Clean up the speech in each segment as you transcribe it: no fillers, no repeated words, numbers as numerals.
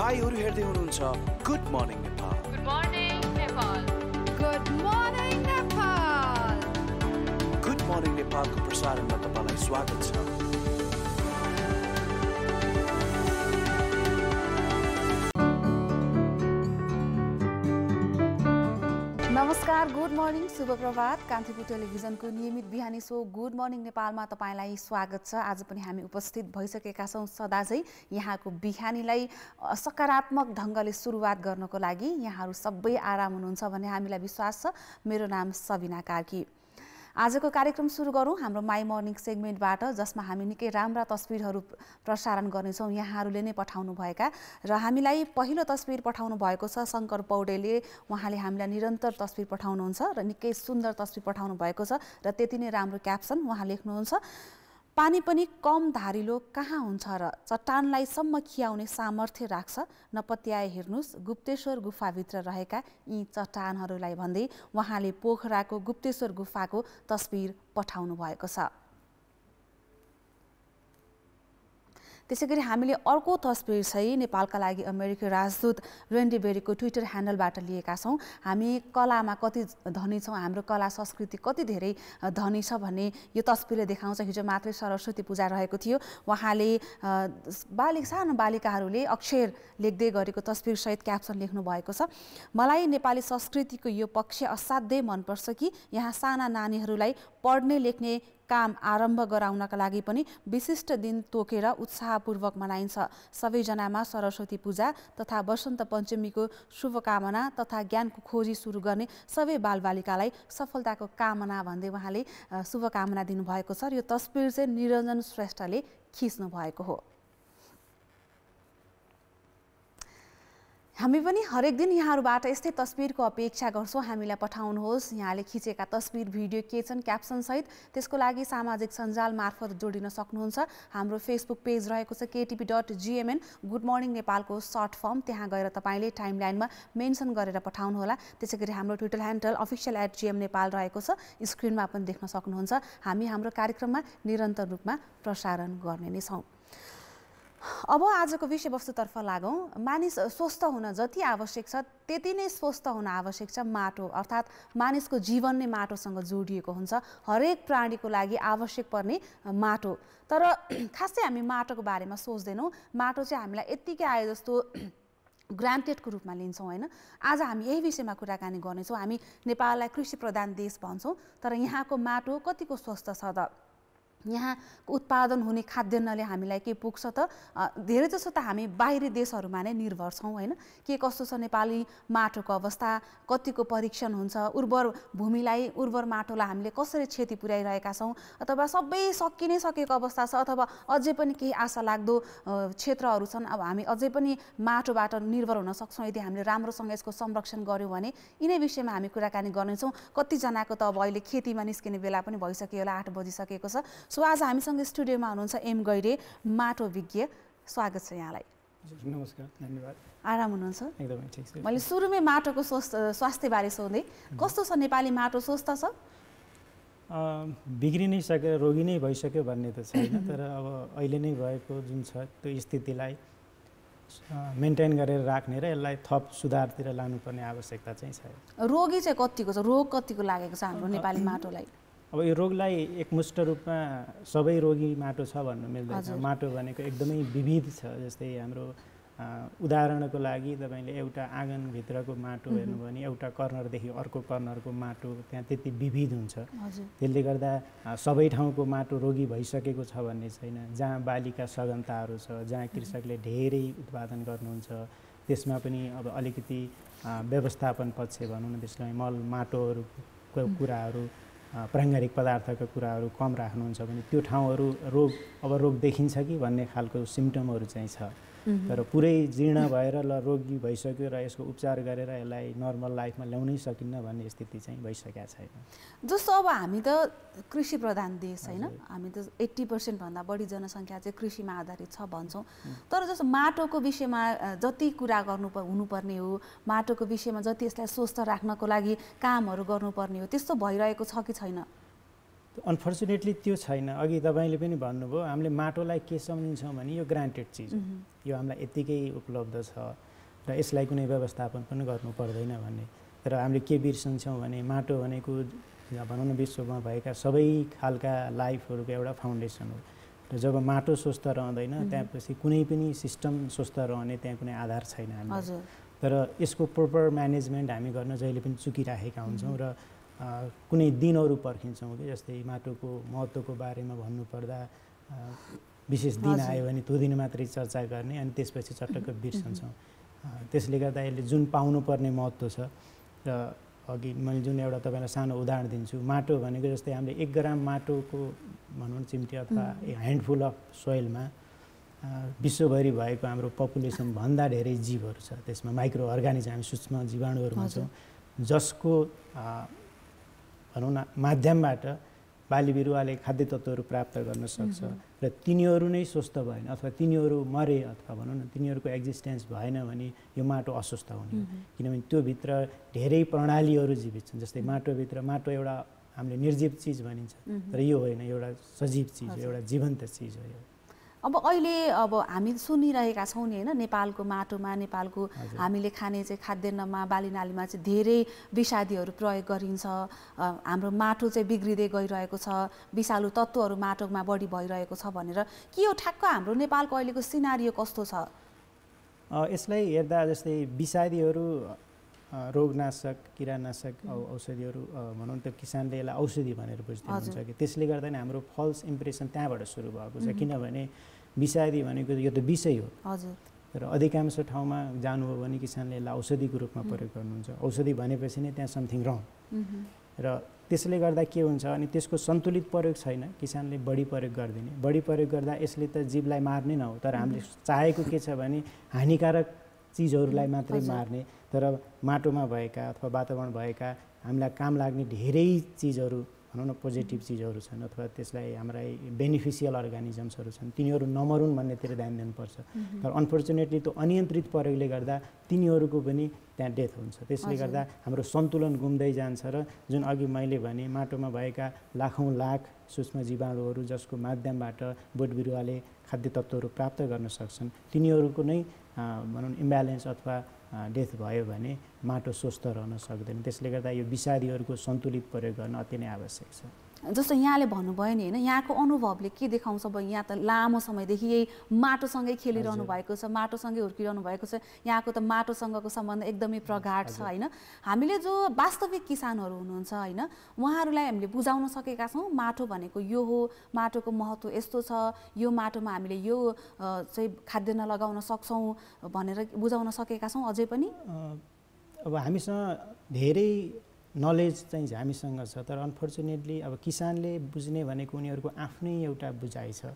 तपाईहरु हेर्दै हुनुहुन्छ good morning Nepal. Good morning Nepal. Good morning Nepal. Good morning नेपालको प्रसारणमा तपाईलाई स्वागत छ। नमस्कार, गुड मर्निङ, शुभ प्रभात। कान्तिपुर टेलिभिजनको नियमित बिहानी सो गुड मर्निङ नेपालमा तपाईलाई स्वागत छ। आज पनि हामी उपस्थित भइसकेका छौँ सदा चाहिँ यहाँको बिहानीलाई सकारात्मक ढङ्गले सुरुवात गर्नको लागि। यहाँहरू सबै आराम हुनुहुन्छ भन्ने हामीलाई विश्वास छ। मेरो नाम सबिना कार्की। आजको कार्यक्रम सुरु गरौँ हाम्रो माई मर्निङ सेगमेन्टबाट, जसमा हामी निकै राम्रा तस्बिरहरू प्रसारण गर्नेछौँ यहाँहरूले नै पठाउनु भएका। र हामीलाई पहिलो तस्बिर पठाउनु भएको छ शङ्कर पौडेलले। उहाँले हामीलाई निरन्तर तस्बिर पठाउनुहुन्छ र निकै सुन्दर तस्बिर पठाउनु भएको छ र त्यति नै राम्रो क्याप्सन उहाँ लेख्नुहुन्छ। पानी पनि कम धारिलो कहाँ हुन्छ र चट्टानलाई सम्म खियाउने सामर्थ्य राख्छ। नपत्याए हेर्नुहोस् गुप्तेश्वर गुफाभित्र रहेका यी चट्टानहरूलाई भन्दै उहाँले पोखराको गुप्तेश्वर गुफाको तस्बिर पठाउनु भएको छ। त्यसैगरी हामीले अर्को तस्बिर चाहिँ नेपालका लागि अमेरिकी राजदूत रेन्डी बेरीको ट्विटर ह्यान्डलबाट लिएका छौँ। हामी कलामा कति धनी छौँ, हाम्रो कला संस्कृति कति धेरै धनी छ भन्ने यो तस्बिरले देखाउँछ। हिजो मात्रै सरस्वती पूजा रहेको थियो। उहाँले सानो बालिकाहरूले अक्षर लेख्दै गरेको तस्बिरसहित क्याप्सन लेख्नु भएको छ। मलाई नेपाली संस्कृतिको यो पक्ष असाध्यै मनपर्छ कि यहाँ साना नानीहरूलाई पढ्ने लेख्ने काम आरम्भ गराउनका लागि पनि विशिष्ट दिन तोकेर उत्साहपूर्वक मनाइन्छ। सबैजनामा सरस्वती पूजा तथा वसन्त पञ्चमीको शुभकामना तथा ज्ञानको खोजी सुरु गर्ने सबै बालबालिकालाई सफलताको कामना भन्दै उहाँले शुभकामना दिनुभएको छ। र यो तस्बिर चाहिँ निरञ्जन श्रेष्ठले खिच्नु भएको हो। हामी पनि हरेक दिन यहाँहरूबाट यस्तै तस्बिरको अपेक्षा गर्छौँ। हामीलाई पठाउनुहोस् यहाँले खिचेका तस्बिर भिडियो के छन् क्याप्सनसहित। त्यसको लागि सामाजिक सञ्जाल मार्फत जोडिन सक्नुहुन्छ। हाम्रो फेसबुक पेज रहेको छ ktp.gmn गुड मर्निङ नेपालको सर्ट फर्म। त्यहाँ गएर तपाईँले टाइमलाइनमा मेन्सन गरेर पठाउनुहोला। त्यसै गरी हाम्रो ट्विटर ह्यान्डल official@gm नेपाल रहेको छ, स्क्रिनमा पनि देख्न सक्नुहुन्छ। हामी हाम्रो कार्यक्रममा निरन्तर रूपमा प्रसारण गर्ने नै छौँ। अब आजको विषयवस्तुतर्फ लागौँ। मानिस स्वस्थ हुन जति आवश्यक छ त्यति नै स्वस्थ हुन आवश्यक छ माटो, अर्थात् मानिसको जीवन नै माटोसँग जोडिएको हुन्छ। हरेक प्राणीको लागि आवश्यक पर्ने माटो। तर खासै हामी माटोको बारेमा सोच्दैनौँ। माटो चाहिँ हामीलाई यत्तिकै आए जस्तो ग्रान्टेडको रूपमा लिन्छौँ, होइन? आज हामी यही विषयमा कुराकानी गर्नेछौँ। हामी नेपाललाई कृषि प्रधान देश भन्छौँ, तर यहाँको माटो कतिको स्वस्थ छ त? यहाँ उत्पादन हुने खाद्यान्नले हामीलाई के पुग्छ त? धेरै जसो त हामी बाहिरी देशहरूमा नै निर्भर छौँ, होइन? के कस्तो छ नेपाली माटोको अवस्था, कतिको परीक्षण हुन्छ, उर्वर भूमिलाई, उर्वर माटोलाई हामीले कसरी क्षति पुर्याइरहेका छौँ, अथवा सबै सकि नै सकेको अवस्था छ, अथवा अझै पनि केही आशा लाग्दो क्षेत्रहरू छन्। अब हामी अझै पनि माटोबाट निर्भर हुन सक्छौँ यदि हामीले राम्रोसँग यसको संरक्षण गऱ्यौँ भने। यिनै विषयमा हामी कुराकानी गर्नेछौँ। कतिजनाको त अब अहिले खेतीमा निस्किने बेला पनि भइसक्यो होला, 8 बजिसकेको छ। सो आज हामीसँग स्टुडियोमा हुनुहुन्छ एम गैरे, माटो विज्ञ। स्वागत छ यहाँलाई। नमस्कार, धन्यवाद। आराम हुनुहुन्छ? एकदमै ठिक छ। मैले सुरुमै माटोको स्वास्थ्यबारे सोधेँ। कस्तो छ नेपाली माटो? स्वस्थ छ? बिग्रि नै सक्यो, रोगी नै भइसक्यो भन्ने त छैन, तर अब अहिले नै भएको जुन छ त्यो स्थितिलाई मेन्टेन गरेर राख्ने र यसलाई थप सुधारतिर लानुपर्ने आवश्यकता चाहिँ छ। रोगी चाहिँ कतिको छ? रोग कतिको लागेको छ हाम्रो नेपाली माटोलाई? अब यो रोगलाई एकमुष्ट रूपमा सबै रोगी माटो छ भन्नु मिल्दैन। माटो भनेको एकदमै विविध छ। जस्तै हाम्रो उदाहरणको लागि तपाईँले एउटा आँगनभित्रको माटो हेर्नुभयो भने एउटा कर्नरदेखि अर्को कर्नरको माटो त्यहाँ त्यति विविध हुन्छ। त्यसले गर्दा सबै ठाउँको माटो रोगी भइसकेको छ भन्ने छैन। जहाँ बालीका सघनताहरू छ, जहाँ कृषकले धेरै उत्पादन गर्नुहुन्छ, त्यसमा पनि अब अलिकति व्यवस्थापन पक्ष भनौँ न, त्यसलाई मल माटोहरूको कुराहरू, प्राङ्गारिक पदार्थका कुराहरू कम राख्नुहुन्छ भने त्यो ठाउँहरू रोग देखिन्छ कि भन्ने खालको सिम्टमहरू चाहिँ छ। तर पुरै जीर्ण भएर ल रोगी भइसक्यो र यसको उपचार गरेर यसलाई नर्मल लाइफमा ल्याउनै सकिन्न भन्ने स्थिति चाहिँ भइसकेको छैन। जस्तो अब हामी त कृषि प्रधान देश, होइन? हामी त 80% भन्दा बढी जनसङ्ख्या चाहिँ कृषिमा आधारित छ भन्छौँ। तर जस्तो माटोको विषयमा जति कुरा हुनुपर्ने हो, माटोको विषयमा जति यसलाई स्वस्थ राख्नको लागि कामहरू गर्नुपर्ने हो, त्यस्तो भइरहेको छ कि छैन? अनफर्चुनेटली त्यो छैन। अघि तपाईँले पनि भन्नुभयो हामीले माटोलाई के सम्झिन्छौँ भने यो ग्रान्टेड चिज हो, यो हामीलाई यत्तिकै उपलब्ध छ र यसलाई कुनै व्यवस्थापन पनि गर्नु पर्दैन भन्ने। तर हामीले के बिर्सन्छौँ भने माटो भनेको भनौँ न विश्वमा भएका सबै खालका लाइफहरूको एउटा फाउन्डेसन हो र जब माटो स्वस्थ रहँदैन त्यसपछि कुनै पनि सिस्टम स्वस्थ रहने त्यहाँ कुनै आधार छैन हामीलाई। तर यसको प्रोपर म्यानेजमेन्ट हामी गर्न जहिले पनि चुकिराखेका हुन्छौँ र कुनै दिनहरू पर्खिन्छौँ कि जस्तै माटोको महत्त्वको बारेमा भन्नुपर्दा विशेष दिन आयो भने त्यो दिन मात्रै चर्चा गर्ने अनि त्यसपछि चटक्क बिर्सन्छौँ। त्यसले गर्दा यसले जुन पाउनुपर्ने महत्त्व छ र अघि मैले जुन एउटा तपाईँलाई सानो उदाहरण दिन्छु, माटो भनेको जस्तै हामीले 1 ग्राम माटोको भनौँ चिम्टी अथवा ह्यान्डफुल अफ सोइलमा विश्वभरि भएको हाम्रो पपुलेसन भन्दा धेरै जीवहरू छ। त्यसमा माइक्रो अर्गानिजम हामी सूक्ष्म जीवाणुहरू भन्छौँ जसको भनौँ न माध्यमबाट बाली बिरुवाले खाद्य तत्त्वहरू प्राप्त गर्न सक्छ र तिनीहरू नै स्वस्थ भएन अथवा तिनीहरू मरे अथवा भनौँ न तिनीहरूको एक्जिस्टेन्स भएन भने यो माटो अस्वस्थ हुने हो। किनभने त्योभित्र धेरै प्रणालीहरू जीवित छन्। जस्तै माटोभित्र माटो एउटा हामीले निर्जीव चिज भनिन्छ तर यो होइन, एउटा सजीव चिज हो, एउटा जीवन्त चिज हो यो। अब अहिले हामी सुनिरहेका छौँ नि होइन, नेपालको माटोमा नेपालको हामीले खाने चाहिँ खाद्यान्नमा बालीनालीमा चाहिँ धेरै विषादीहरू प्रयोग गरिन्छ, हाम्रो माटो चाहिँ बिग्रिँदै गइरहेको छ, विषालु तत्त्वहरू माटोमा बढी भइरहेको छ भनेर के हो ठ्याक्क हाम्रो नेपालको अहिलेको सिनारियो कस्तो छ? यसलाई हेर्दा जस्तै विषादीहरू रोगनाशक किरानाशक औषधिहरू भनौँ त किसानले यसलाई औषधि भनेर बुझ्दै हुन्छ कि त्यसले गर्दा नै हाम्रो फल्स इम्प्रेसन त्यहाँबाट सुरु भएको छ। किनभने विषादी भनेको यो त विषय हो तर अधिकांश ठाउँमा जानुभयो भने किसानले यसलाई औषधिको रूपमा प्रयोग गर्नुहुन्छ। औषधि भनेपछि नै त्यहाँ समथिङ रङ र त्यसले गर्दा के हुन्छ अनि त्यसको सन्तुलित प्रयोग छैन, किसानले बढी प्रयोग गरिदिने। बढी प्रयोग गर्दा यसले त जीवलाई मार्ने न हो तर हामीले चाहेको के छ भने हानिकारक चिजहरूलाई मात्रै मार्ने। तर माटोमा भएका अथवा वातावरण भएका हामीलाई काम लाग्ने धेरै चिजहरू भनौँ न पोजिटिभ चिजहरू छन् अथवा त्यसलाई हाम्रा बेनिफिसियल अर्गानिजम्सहरू छन्, तिनीहरू नमरुन् भन्नेतिर ध्यान दिनुपर्छ। तर अनफर्चुनेटली त्यो अनियन्त्रित प्रयोगले गर्दा तिनीहरूको पनि त्यहाँ डेथ हुन्छ। त्यसले गर्दा हाम्रो सन्तुलन गुम्दै जान्छ र जुन अघि मैले भने माटोमा भएका लाखौँ लाख सूक्ष्म जीवाणुहरू जसको माध्यमबाट बोट बिरुवाले खाद्य तत्त्वहरू प्राप्त गर्न सक्छन् तिनीहरूको नै भनौँ इम्ब्यालेन्स अथवा डेथ भयो भने माटो स्वस्थ रहन सक्दैन। त्यसले गर्दा यो विषादीहरूको सन्तुलित प्रयोग गर्न अति नै आवश्यक छ। जस्तो यहाँले भन्नुभयो नि होइन, यहाँको अनुभवले के देखाउँछ? अब यहाँ त लामो समयदेखि यही माटोसँगै खेलिरहनु भएको छ, माटोसँगै हुर्किरहनु भएको छ, यहाँको त माटोसँगको सम्बन्ध एकदमै प्रगाढ छ होइन। हामीले जो वास्तविक किसानहरू हुनुहुन्छ होइन उहाँहरूलाई हामीले बुझाउन सकेका छौँ माटो भनेको यो हो, माटोको महत्त्व यस्तो छ, यो माटोमा हामीले यो चाहिँ खाद्यान्न लगाउन सक्छौँ भनेर बुझाउन सकेका छौँ अझै पनि? अब हामीसँग धेरै नलेज चाहिँ हामीसँग छ तर अनफर्चुनेटली अब किसानले बुझ्ने भनेको उनीहरूको आफ्नै एउटा बुझाइ छ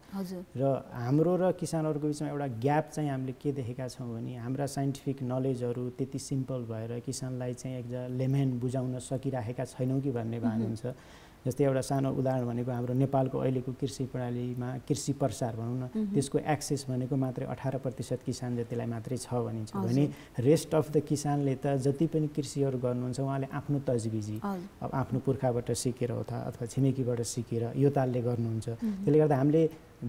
र हाम्रो र किसानहरूको बिचमा एउटा ग्याप चाहिँ हामीले के देखेका छौँ भने हाम्रा साइन्टिफिक नलेजहरू त्यति सिम्पल भएर किसानलाई चाहिँ एकजना लेमेन बुझाउन सकिराखेका छैनौँ कि भन्ने भान हुन्छ। जस्तै एउटा सानो उदाहरण भनेको हाम्रो नेपालको अहिलेको कृषि प्रणालीमा कृषि प्रसार भनौँ न त्यसको एक्सेस भनेको मात्रै 18% किसान जतिलाई मात्रै छ भनिन्छ भने रेस्ट अफ द किसानले त जति पनि कृषिहरू गर्नुहुन्छ उहाँले आफ्नो तजबिजी अब आफ्नो पुर्खाबाट सिकेर अथवा छिमेकीबाट सिकेर यो तालले गर्नुहुन्छ। त्यसले गर्दा हामीले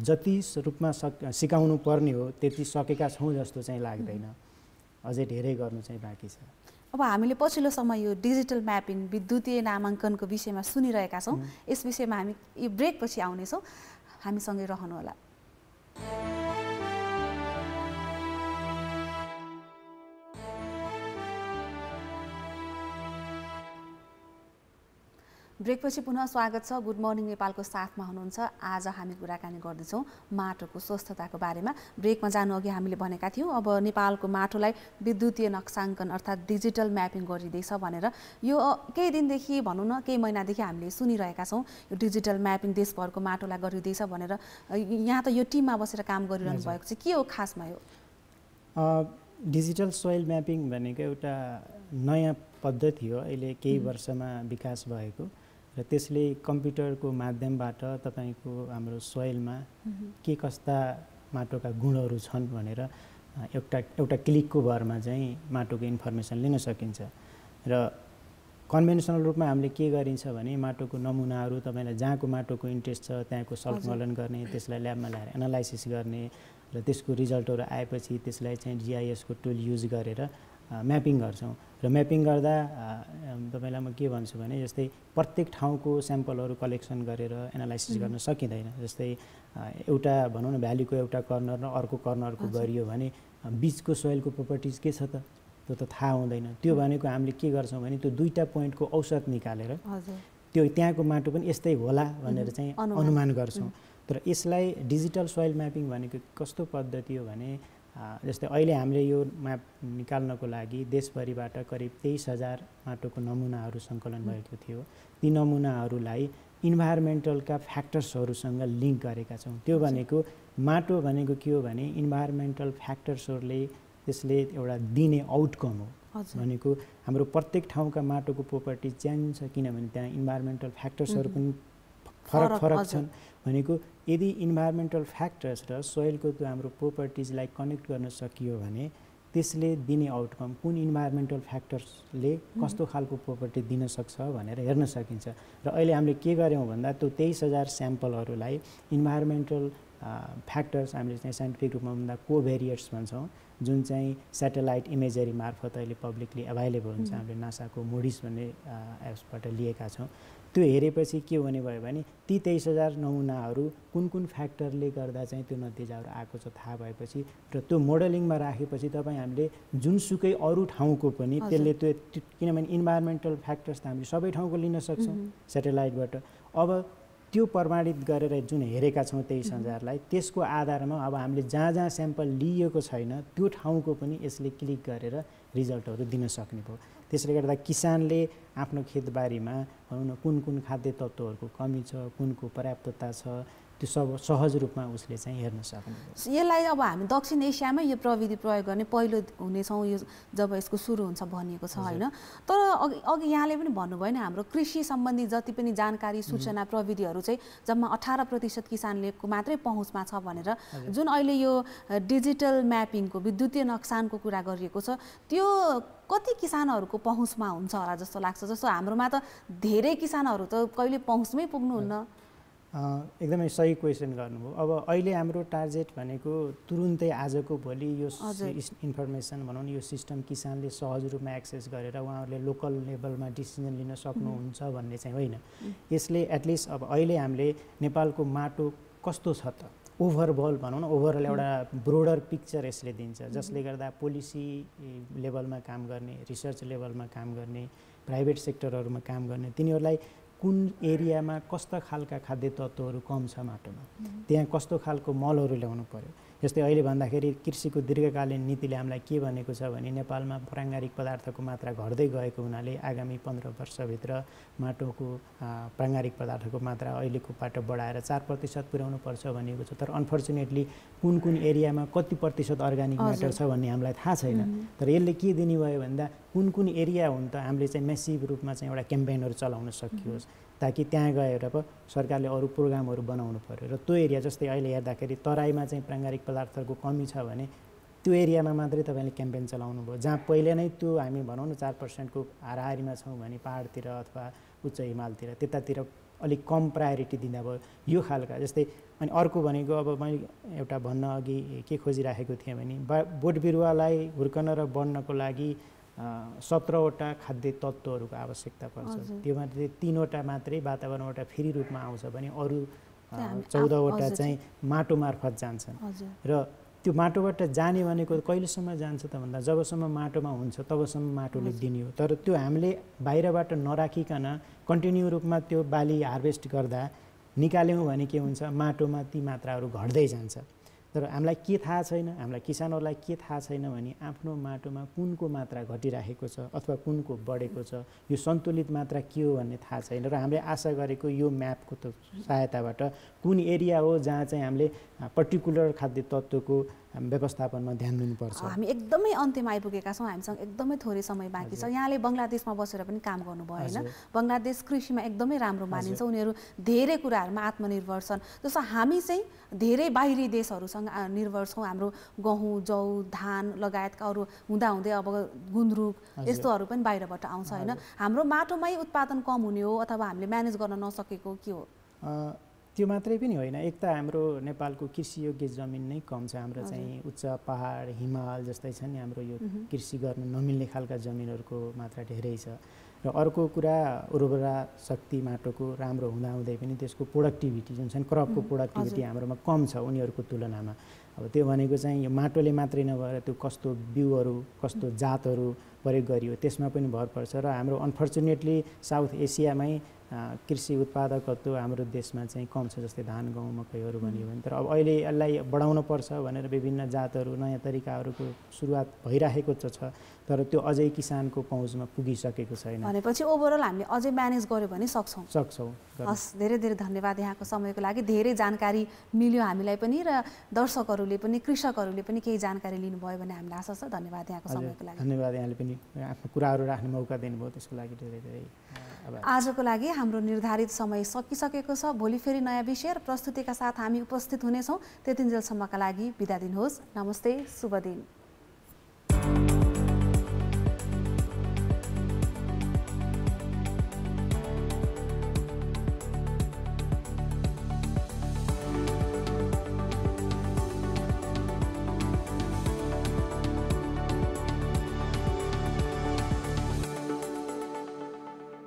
जति रूपमा सिकाउनु पर्ने हो त्यति सकेका छौँ जस्तो चाहिँ लाग्दैन, अझै धेरै गर्नु चाहिँ बाँकी छ। अब हामीले पछिल्लो समय यो डिजिटल म्यापिङ विद्युतीय नामाङ्कनको विषयमा सुनिरहेका छौँ, यस विषयमा हामी यो ब्रेकपछि आउनेछौँ, हामीसँगै रहनुहोला। ब्रेकपछि पुनः स्वागत छ। गुड मर्निङ नेपालको साथमा हुनुहुन्छ। आज हामी कुराकानी गर्दैछौँ माटोको स्वस्थताको बारेमा। ब्रेकमा जानु अघि हामीले भनेका थियौँ अब नेपालको माटोलाई विद्युतीय नक्साङ्कन अर्थात् डिजिटल म्यापिङ गरिँदैछ भनेर। यो केही दिनदेखि भनौँ न केही महिनादेखि हामीले सुनिरहेका छौँ यो डिजिटल म्यापिङ देशभरको माटोलाई गरिँदैछ भनेर। यहाँ त यो टिममा बसेर काम गरिरहनु भएको चाहिँ के हो खासमा? यो डिजिटल सोइल म्यापिङ भनेको एउटा नयाँ पद्धति हो, अहिले केही वर्षमा विकास भएको र त्यसले कम्प्युटरको माध्यमबाट तपाईँको हाम्रो सोइलमा के कस्ता माटोका गुणहरू छन् भनेर एउटा क्लिकको भरमा चाहिँ माटोको इन्फर्मेसन लिन सकिन्छ। र कन्भेन्सनल रूपमा हामीले के गरिन्छ भने माटोको नमुनाहरू तपाईँलाई जहाँको माटोको इन्ट्रेस्ट छ त्यहाँको सल्टमलन गर्ने, त्यसलाई ल्याबमा ल्याएर एनालाइसिस गर्ने र त्यसको रिजल्टहरू आएपछि त्यसलाई चाहिँ GISको टुल युज गरेर म्यापिङ गर्छौँ। र म्यापिङ गर्दा तपाईँलाई म के भन्छु भने जस्तै प्रत्येक ठाउँको स्याम्पलहरू कलेक्सन गरेर एनालाइसिस गर्न सकिँदैन। जस्तै एउटा भनौँ न भ्यालीको एउटा कर्नर र अर्को कर्नरको गरियो भने बिचको सोइलको प्रोपर्टिज के छ त त्यो त थाहा हुँदैन। त्यो भनेको हामीले के गर्छौँ भने त्यो दुईटा पोइन्टको औसत निकालेर त्यो त्यहाँको माटो पनि यस्तै होला भनेर चाहिँ अनुमान गर्छौँ। तर यसलाई डिजिटल सोइल म्यापिङ भनेको कस्तो पद्धति हो भने जस्तै अहिले हामीले यो म्याप निकाल्नको लागि देशभरिबाट करिब 23,000 माटोको नमुनाहरू सङ्कलन भएको थियो। ती नमुनाहरूलाई इन्भाइरोमेन्टलका फ्याक्टर्सहरूसँग लिङ्क गरेका छौँ। त्यो भनेको माटो भनेको के हो भने इन्भाइरोमेन्टल फ्याक्टर्सहरूले त्यसले एउटा दिने आउटकम हो। भनेको हाम्रो प्रत्येक ठाउँका माटोको प्रोपर्टी चेन्ज छ किनभने त्यहाँ इन्भाइरोमेन्टल फ्याक्टर्सहरू पनि फरक छन्। भनेको यदि इन्भाइरोमेन्टल फ्याक्टर्स र सोइलको त्यो हाम्रो प्रोपर्टिजलाई कनेक्ट गर्न सकियो भने त्यसले दिने आउटकम कुन इन्भाइरोमेन्टल फ्याक्टर्सले कस्तो खालको प्रोपर्टी दिन सक्छ भनेर हेर्न सकिन्छ। र अहिले हामीले के गर्यौँ भन्दा त्यो 23,000 स्याम्पलहरूलाई इन्भाइरोमेन्टल फ्याक्टर्स हामीले चाहिँ साइन्टिफिक रूपमा भन्दा कोभेरिएट्स भन्छौँ, जुन चाहिँ स्याटेलाइट इमेजरी मार्फत अहिले पब्लिकली एभाइलेबल हुन्छ। हामीले नासाको मुडिस भन्ने एप्सबाट लिएका छौँ। त्यो हेरेपछि के हुने भयो भने ती 23,000 नमुनाहरू कुन कुन फ्याक्टरले गर्दा चाहिँ त्यो नतिजाहरू आएको छ थाहा भएपछि र त्यो मोडलिङमा राखेपछि तपाईँ हामीले जुनसुकै अरू ठाउँको पनि त्यसले त्यो किनभने इन्भाइरोमेन्टल फ्याक्टर्स त हामीले सबै ठाउँको लिन सक्छौँ सेटेलाइटबाट। अब त्यो प्रमाणित गरेर जुन हेरेका छौँ 23,000लाई त्यसको आधारमा अब हामीले जहाँ जहाँ स्याम्पल लिएको छैन त्यो ठाउँको पनि यसले क्लिक गरेर रिजल्टहरू दिन सक्ने भयो। त्यसले गर्दा किसानले आफ्नो खेतबारीमा भनौँ न कुन कुन खाद्य तत्त्वहरूको कमी छ, कुनको पर्याप्तता छ, त्यो सब सहज रूपमा उसले चाहिँ हेर्न सक्ने। यसलाई अब हामी दक्षिण एसियामै यो प्रविधि प्रयोग गर्ने पहिलो हुनेछौँ यो जब यसको सुरु हुन्छ भनिएको छ होइन। तर अघि यहाँले पनि भन्नुभयो नि हाम्रो कृषि सम्बन्धी जति पनि जानकारी सूचना प्रविधिहरू चाहिँ जम्मा 18% किसानले मात्रै पहुँचमा छ भनेर जुन अहिले यो डिजिटल म्यापिङको विद्युतीय नक्सानको कुरा गरिएको छ त्यो कति किसानहरूको पहुँचमा हुन्छ होला जस्तो लाग्छ? जस्तो हाम्रोमा त धेरै किसानहरू त कहिले पहुँचमै पुग्नुहुन्न। एकदमै सही क्वेसन गर्नुभयो। अब अहिले हाम्रो टार्गेट भनेको तुरुन्तै आजको भोलि यो इन्फर्मेसन भनौँ न यो सिस्टम किसानले सहज रूपमा एक्सेस गरेर उहाँहरूले लोकल लेभलमा डिसिजन लिन सक्नुहुन्छ भन्ने चाहिँ होइन। यसले एटलिस्ट अब अहिले हामीले नेपालको माटो कस्तो छ त ओभरअल भनौँ न ओभरअल एउटा ब्रोडर पिक्चर यसले दिन्छ, जसले गर्दा पोलिसी लेभलमा काम गर्ने, रिसर्च लेभलमा काम गर्ने, प्राइभेट सेक्टरहरूमा काम गर्ने तिनीहरूलाई कुन एरियामा कस्ता खालका खाद्य तत्त्वहरू कम छ माटोमा, त्यहाँ कस्तो खालको मलहरू ल्याउनु पर्यो। जस्तै अहिले भन्दाखेरि कृषिको दीर्घकालीन नीतिले हामीलाई के भनेको छ भने नेपालमा प्राङ्गारिक पदार्थको मात्रा घट्दै गएको हुनाले आगामी 15 वर्षभित्र माटोको प्राङ्गारिक पदार्थको मात्रा अहिलेकोबाट बढाएर 4% पुर्याउनु पर्छ भनेको छ। तर अनफर्चुनेटली कुन कुन एरियामा कति प्रतिशत अर्ग्यानिक म्याटर छ भन्ने हामीलाई थाहा छैन। तर यसले के दिने भयो भन्दा कुन कुन एरिया हुन् त हामीले चाहिँ मेसिभ रूपमा चाहिँ एउटा क्याम्पेनहरू चलाउन सकियोस् ताकि त्यहाँ गएर पो सरकारले अरू प्रोग्रामहरू बनाउनु पर्यो। र त्यो एरिया जस्तै अहिले हेर्दाखेरि तराईमा चाहिँ प्राङ्गारिक पदार्थहरूको कमी छ भने त्यो एरियामा मात्रै तपाईँले क्याम्पेन चलाउनु भयो। जहाँ पहिले नै त्यो हामी भनौँ न 4%को हाराहारीमा छौँ भने पहाडतिर अथवा उच्च हिमालतिर त्यतातिर अलिक कम प्रायोरिटी दिँदा भयो यो खालका। जस्तै अनि अर्को भनेको अब मैले एउटा भन्न अघि के खोजिराखेको थिएँ भने बोट बिरुवालाई हुर्कन र बढ्नको लागि 17वटा खाद्य तत्त्वहरूको आवश्यकता पर्छ। त्योमध्ये 3वटा मात्रै वातावरणबाट फ्री रूपमा आउँछ भने अरू 14वटा चाहिँ माटो मार्फत जान्छन्। र त्यो माटोबाट जाने भनेको कहिलेसम्म जान्छ त भन्दा जबसम्म माटोमा हुन्छ तबसम्म माटोले दिने हो। तर त्यो हामीले बाहिरबाट नराखिकन कन्टिन्यू रूपमा त्यो बाली हार्भेस्ट गर्दा निकाल्यौँ भने के हुन्छ माटोमा ती मात्राहरू घट्दै जान्छ। तर हामीलाई के थाहा छैन, हामीलाई किसानहरूलाई के थाहा छैन भने आफ्नो माटोमा कुनको मात्रा घटिराखेको छ अथवा कुनको बढेको छ, यो सन्तुलित मात्रा के हो भन्ने थाहा छैन। र हामीले आशा गरेको यो म्यापको सहायताबाट कुन एरिया हो जहाँ चाहिँ हामीले पर्टिकुलर खाद्य तत्त्वको व्यवस्थापनमा ध्यान दिनुपर्छ। हामी एकदमै अन्त्यमा आइपुगेका छौँ, हामीसँग एकदमै थोरै समय बाँकी छ। यहाँले बङ्गलादेशमा बसेर पनि काम गर्नुभयो होइन? बङ्गलादेश कृषिमा एकदमै राम्रो मानिन्छ, उनीहरू धेरै कुराहरूमा आत्मनिर्भर छन्। जस्तो हामी चाहिँ धेरै बाहिरी देशहरूसँग निर्भर छौँ। हाम्रो गहुँ जौ धान लगायतका अरू हुँदाहुँदै अब गुन्द्रुक यस्तोहरू पनि बाहिरबाट आउँछ होइन? हाम्रो माटोमै उत्पादन कम हुने हो अथवा हामीले म्यानेज गर्न नसकेको के हो? त्यो मात्रै पनि होइन, एक त हाम्रो नेपालको कृषियोग्य जमिन नै कम छ। हाम्रो चाहिँ उच्च पहाड हिमाल जस्तै छ नि, हाम्रो यो कृषि गर्न नमिल्ने खालका जमिनहरूको मात्रा धेरै छ। र अर्को कुरा उर्वरा शक्ति माटोको राम्रो हुँदाहुँदै पनि त्यसको प्रोडक्टिभिटी जुन छ नि, क्रपको प्रोडक्टिभिटी हाम्रोमा कम छ उनीहरूको तुलनामा। अब त्यो भनेको चाहिँ यो माटोले मात्रै नभएर त्यो कस्तो बिउहरू कस्तो जातहरू प्रयोग गरियो त्यसमा पनि भर पर्छ। र हाम्रो अनफर्चुनेटली साउथ एसियामै कृषि उत्पादकत्व हाम्रो देशमा चाहिँ कम छ, जस्तै धान गहुँ मकैहरू भनियो भने। तर अब अहिले यसलाई बढाउन पर्छ भनेर विभिन्न जातहरू नयाँ तरिकाहरूको सुरुवात भइराखेको छ, तर त्यो अझै किसानको पहुँचमा पुगिसकेको छैन। भनेपछि ओभरअल हामीले अझै म्यानेज गर्यो भने सक्छौँ। हस्, धेरै धेरै धन्यवाद यहाँको समयको लागि। धेरै जानकारी मिल्यो हामीलाई पनि र दर्शकहरूले पनि कृषकहरूले पनि केही जानकारी लिनुभयो भने हामीलाई आशा छ। धन्यवाद यहाँको समयको लागि। धन्यवाद, यहाँले पनि आफ्नो कुराहरू राख्ने मौका दिनुभयो, त्यसको लागि धेरै धेरै आभार। आजको लागि हाम्रो निर्धारित समय सकिसकेको छ। भोलि फेरि नयाँ विषय र प्रस्तुतिका साथ हामी उपस्थित हुनेछौँ। त्यतिन्जेलसम्मका लागि बिदा दिनुहोस्। नमस्ते, शुभ दिन।